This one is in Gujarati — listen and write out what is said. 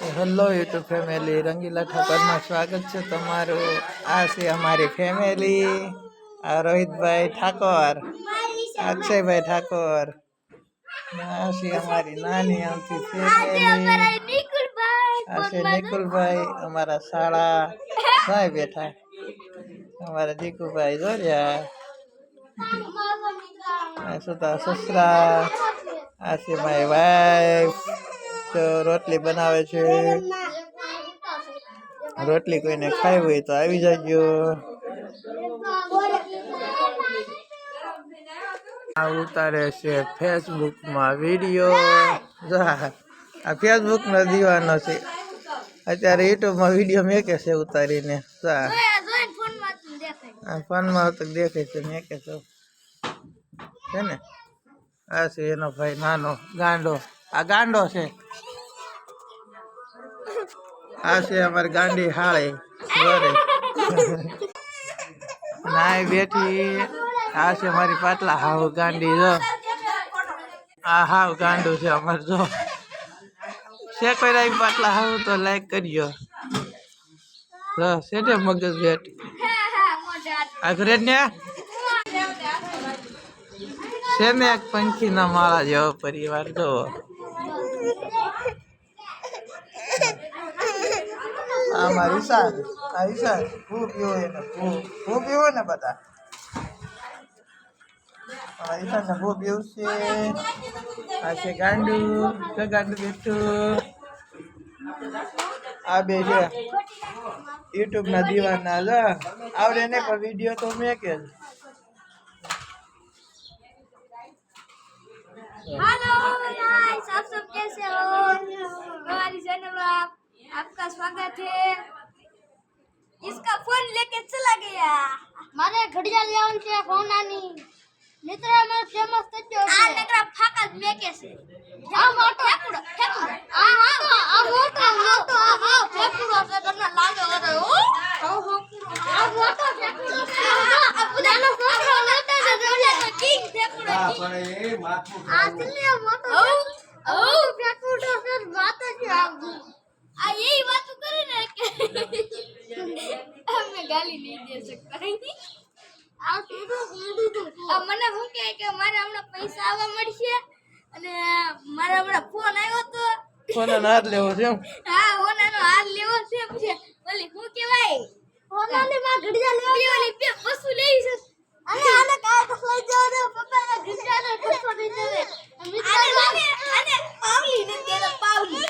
હેલો યુટ્યુબ ફેમિલી, રંગીલા ઠાકરમાં સ્વાગત છે તમારું। આ છે અમારી ફેમિલી। આ રોહિતભાઈ ઠાકોર, અક્ષયભાઈ ઠાકોર, આ છે અમારી નાની અમથી ફેમિલી। આ છે નિકુલભાઈ, અમારા શાળા ભાઈ બેઠા, અમારા દીકુભાઈ જોડ્યા, આ સુતા સસરા, આ છે મારી વાઈફ તો રોટલી બનાવે છે। રોટલી કોઈને ખાવી હોય તો આવી જાજો। આ ઉતારે છે ફેસબુકમાં વિડીયો। આ ફેસબુક નો દીવાનો છે, અત્યારે યુટ્યુબમાં વિડીયો મેકે છે ઉતારીને। ફોનમાં તો દેખે છે મેકે છે ને। આ છે એનો ભાઈ નાનો ગાંડો, આ ગાંડો છે। આ છે અમારી ગાંડી હાળી જોડે નાય બેઠી। આ છે મારી પાટલા હાવ ગાંડી જો, આ હાવ ગાંડું છે અમારે જો। કોઈ રાઈ પાટલા હાવ તો લાઈક કરજો છે ને મગજ બેટ આ ઘરે ને છે ને એક પંખી ના માળા જેવો પરિવાર જોવો। આમાં ઈશાન, આ ઈશાન હું પીવો એને હું પીવો ને બધા ઈશાન ને હું પીવું છે। આ છે ગાંડું તો ગાંડું બેઠું। આ બે છે યુટ્યુબ ના દીવાના જો, આવડે ને પણ વિડીયો તો મેકે જ। हेलो गाइस, आप सब कैसे हो? हमारी चैनल में आपका स्वागत है। इसका फोन लेके चला गया। मारे घड़िया ले आउन के फोन आनी मित्र में फेमस थयो आ नकरा फाका मेके से आ मोटो फेकुड़ो आ मोटो आ फेकुड़ो से करना लागे अरे ओ आ मोटो फेकुड़ो से आ बुदानो फोटो लेते तो जोले तो किंग फेकुड़ो आ पण ए माथो आ चले मोटो ओ फेकुड़ो से बात है आगू आ यही बात करे ने के हमें गाली नहीं दे सकता आ સીધો આ મને હું કે મારે હમણાં પૈસા આવવા મળશે અને મારે હમણાં ફોન આવ્યો તો ફોન હાથ લેવો છે હા ઓનાનો હાથ લેવો છે પછી ઓલી હું કહેવાય ઓનાને માં ઘડિયા લેવા ઓલી બે વસ્તુ લેવી છે અને આને કાય તો લઈ જાવ ને પપ્પાના ઘડિયાનો કસો દઈ દે અને પાવલી ને તેરે પાવલી